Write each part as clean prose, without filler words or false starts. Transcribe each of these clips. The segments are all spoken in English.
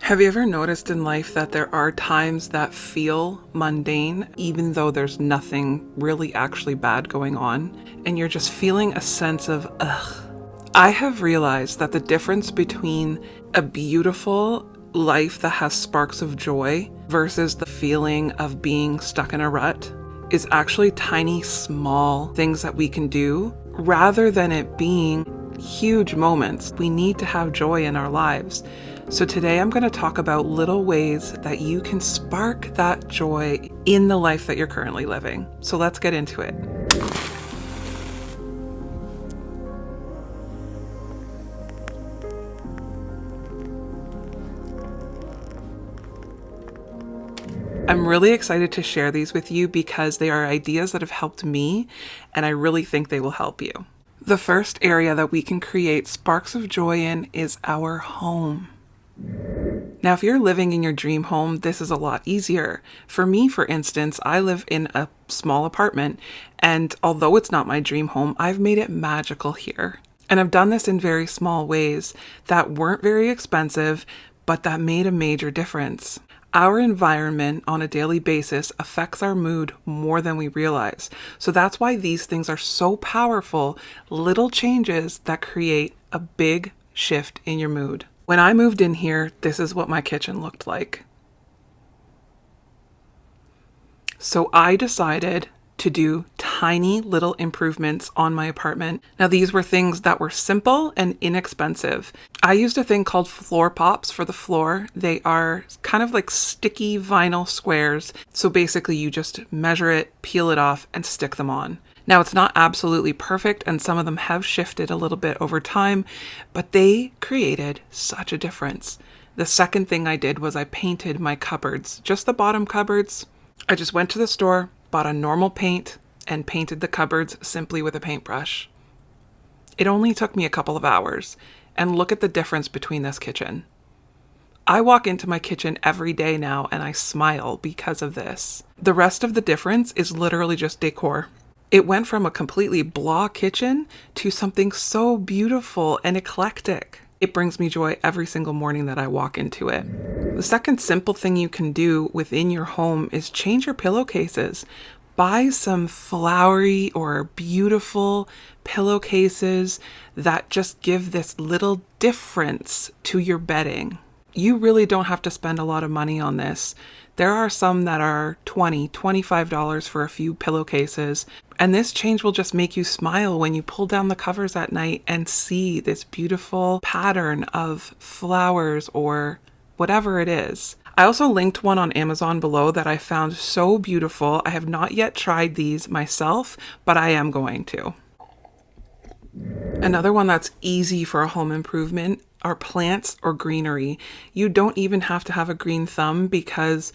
Have you ever noticed in life that there are times that feel mundane, even though there's nothing really actually bad going on, and you're just feeling a sense of, ugh? I have realized that the difference between a beautiful life that has sparks of joy versus the feeling of being stuck in a rut is actually tiny, small things that we can do rather than it being huge moments. We need to have joy in our lives. So today I'm going to talk about little ways that you can spark that joy in the life that you're currently living. So let's get into it. I'm really excited to share these with you because they are ideas that have helped me, and I really think they will help you. The first area that we can create sparks of joy in is our home. Now, if you're living in your dream home, this is a lot easier. For me, for instance, I live in a small apartment, and although it's not my dream home, I've made it magical here. And I've done this in very small ways that weren't very expensive, but that made a major difference. Our environment on a daily basis affects our mood more than we realize. So that's why these things are so powerful, little changes that create a big shift in your mood. When I moved in here, this is what my kitchen looked like. So I decided to do tiny little improvements on my apartment. Now, these were things that were simple and inexpensive. I used a thing called floor pops for the floor. They are kind of like sticky vinyl squares. So basically you just measure it, peel it off, and stick them on. Now, it's not absolutely perfect, and some of them have shifted a little bit over time, but they created such a difference. The second thing I did was I painted my cupboards, just the bottom cupboards. I just went to the store, bought a normal paint, and painted the cupboards simply with a paintbrush. It only took me a couple of hours, and look at the difference between this kitchen. I walk into my kitchen every day now, and I smile because of this. The rest of the difference is literally just decor. It went from a completely blah kitchen to something so beautiful and eclectic. It brings me joy every single morning that I walk into it. The second simple thing you can do within your home is change your pillowcases. Buy some flowery or beautiful pillowcases that just give this little difference to your bedding. You really don't have to spend a lot of money on this. There are some that are $20, $25 for a few pillowcases. And this change will just make you smile when you pull down the covers at night and see this beautiful pattern of flowers or whatever it is. I also linked one on Amazon below that I found so beautiful. I have not yet tried these myself, but I am going to. Another one that's easy for a home improvement are plants or greenery. You don't even have to have a green thumb because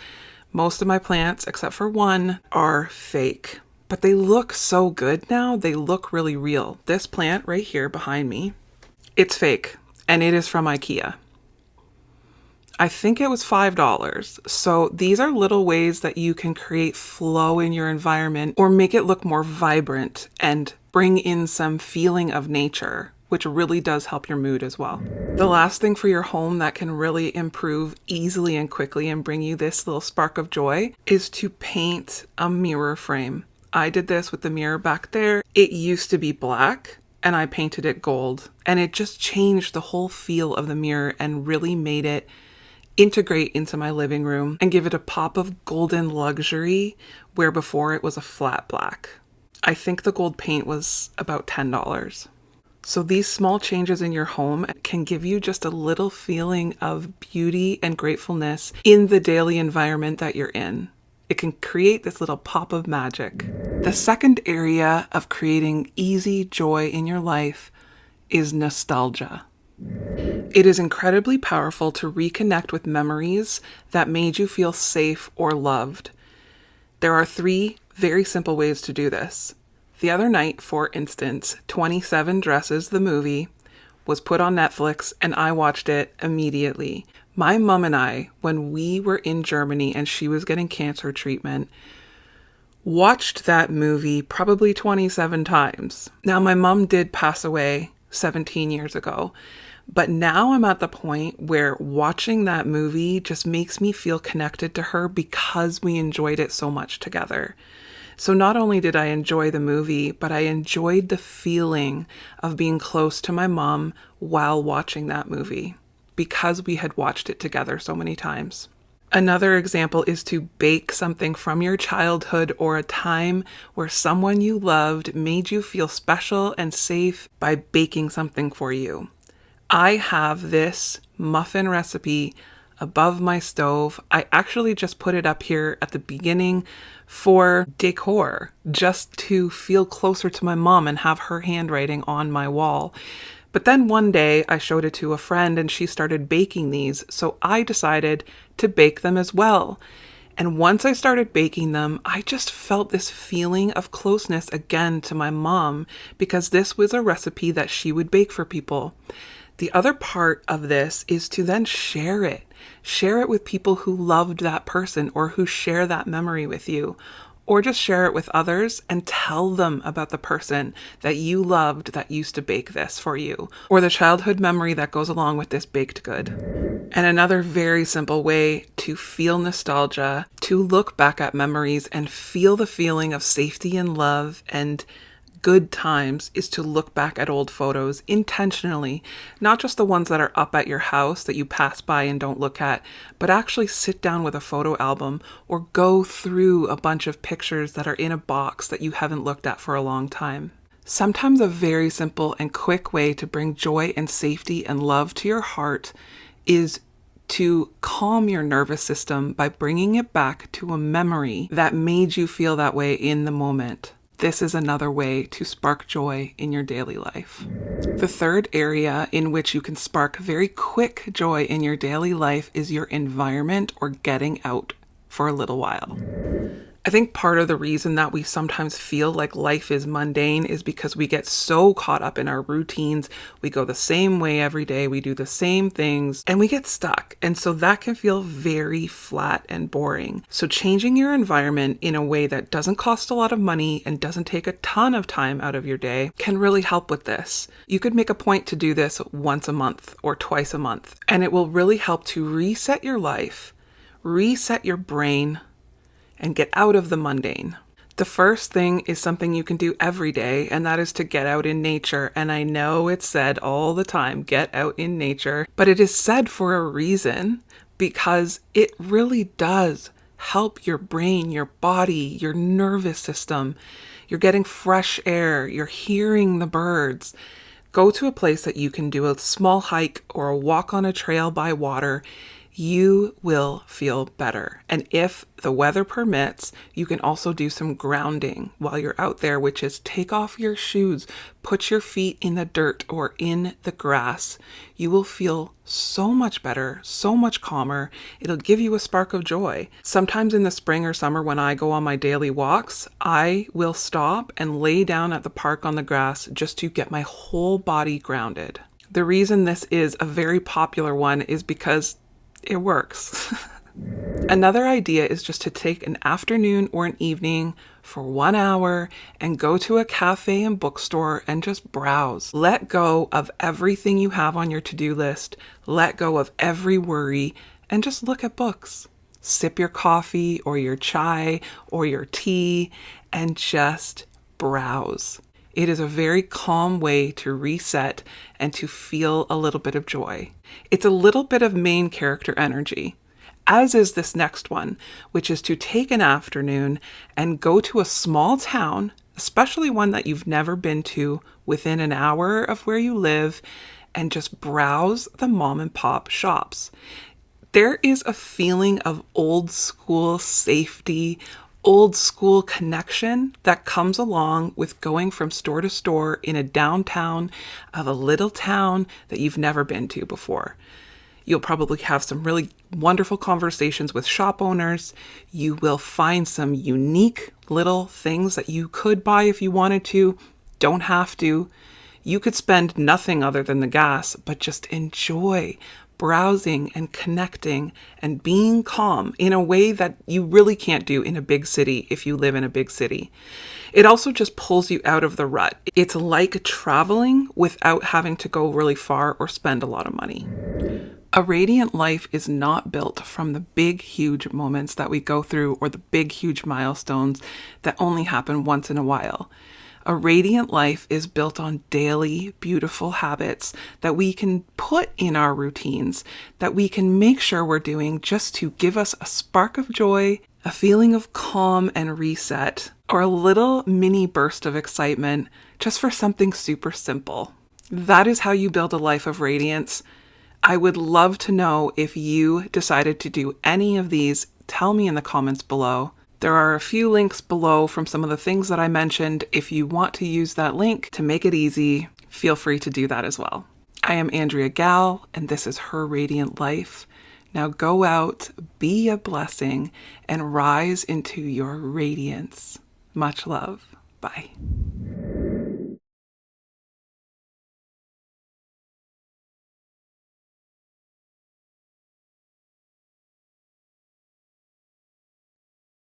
most of my plants, except for one, are fake. But they look so good now. They look really real. This plant right here behind me, it's fake, and it is from IKEA. I think it was $5. So these are little ways that you can create flow in your environment or make it look more vibrant and bring in some feeling of nature, which really does help your mood as well. The last thing for your home that can really improve easily and quickly and bring you this little spark of joy is to paint a mirror frame. I did this with the mirror back there. It used to be black and I painted it gold, and it just changed the whole feel of the mirror and really made it integrate into my living room and give it a pop of golden luxury where before it was a flat black. I think the gold paint was about $10. So these small changes in your home can give you just a little feeling of beauty and gratefulness in the daily environment that you're in. It can create this little pop of magic. The second area of creating easy joy in your life is nostalgia. It is incredibly powerful to reconnect with memories that made you feel safe or loved. There are 3 very simple ways to do this. The other night, for instance, 27 Dresses, the movie, was put on Netflix and I watched it immediately. My mom and I, when we were in Germany and she was getting cancer treatment, watched that movie probably 27 times. Now, my mom did pass away 17 years ago, But now I'm at the point where watching that movie just makes me feel connected to her because we enjoyed it so much together. So not only did I enjoy the movie, but I enjoyed the feeling of being close to my mom while watching that movie because we had watched it together so many times. Another example is to bake something from your childhood or a time where someone you loved made you feel special and safe by baking something for you. I have this muffin recipe above my stove. I actually just put it up here at the beginning for decor, just to feel closer to my mom and have her handwriting on my wall. But then one day I showed it to a friend and she started baking these, so I decided to bake them as well. And once I started baking them, I just felt this feeling of closeness again to my mom because this was a recipe that she would bake for people. The other part of this is to then share it. Share it with people who loved that person or who share that memory with you. Or just share it with others and tell them about the person that you loved that used to bake this for you, or the childhood memory that goes along with this baked good. And another very simple way to feel nostalgia, to look back at memories and feel the feeling of safety and love and good times, is to look back at old photos intentionally, not just the ones that are up at your house that you pass by and don't look at, but actually sit down with a photo album or go through a bunch of pictures that are in a box that you haven't looked at for a long time. Sometimes a very simple and quick way to bring joy and safety and love to your heart is to calm your nervous system by bringing it back to a memory that made you feel that way in the moment. This is another way to spark joy in your daily life. The third area in which you can spark very quick joy in your daily life is your environment or getting out for a little while. I think part of the reason that we sometimes feel like life is mundane is because we get so caught up in our routines. We go the same way every day. We do the same things and we get stuck. And so that can feel very flat and boring. So changing your environment in a way that doesn't cost a lot of money and doesn't take a ton of time out of your day can really help with this. You could make a point to do this once a month or twice a month, and it will really help to reset your life, reset your brain, and get out of the mundane. The first thing is something you can do every day, and that is to get out in nature. And I know it's said all the time, get out in nature, but it is said for a reason because it really does help your brain, your body, your nervous system. You're getting fresh air, you're hearing the birds. Go to a place that you can do a small hike or a walk on a trail by water. You will feel better. And if the weather permits, you can also do some grounding while you're out there, which is take off your shoes, put your feet in the dirt or in the grass. You will feel so much better, so much calmer. It'll give you a spark of joy. Sometimes in the spring or summer when I go on my daily walks, I will stop and lay down at the park on the grass just to get my whole body grounded. The reason this is a very popular one is because it works. Another idea is just to take an afternoon or an evening for 1 hour and go to a cafe and bookstore and just browse. Let go of everything you have on your to-do list. Let go of every worry and just look at books. Sip your coffee or your chai or your tea and just browse. It is a very calm way to reset and to feel a little bit of joy. It's a little bit of main character energy, as is this next one, which is to take an afternoon and go to a small town, especially one that you've never been to, within an hour of where you live, and just browse the mom and pop shops. There is a feeling of old school safety, old school connection that comes along with going from store to store in a downtown of a little town that you've never been to before. You'll probably have some really wonderful conversations with shop owners. You will find some unique little things that you could buy if you wanted to, don't have to. You could spend nothing other than the gas, but just enjoy browsing and connecting and being calm in a way that you really can't do in a big city if you live in a big city. It also just pulls you out of the rut. It's like traveling without having to go really far or spend a lot of money. A radiant life is not built from the big, huge moments that we go through or the big, huge milestones that only happen once in a while. A radiant life is built on daily, beautiful habits that we can put in our routines, that we can make sure we're doing just to give us a spark of joy, a feeling of calm and reset, or a little mini burst of excitement just for something super simple. That is how you build a life of radiance. I would love to know if you decided to do any of these. Tell me in the comments below. There are a few links below from some of the things that I mentioned. If you want to use that link to make it easy, feel free to do that as well. I am Andrea Gal, and this is Her Radiant Life. Now go out, be a blessing, and rise into your radiance. Much love. Bye.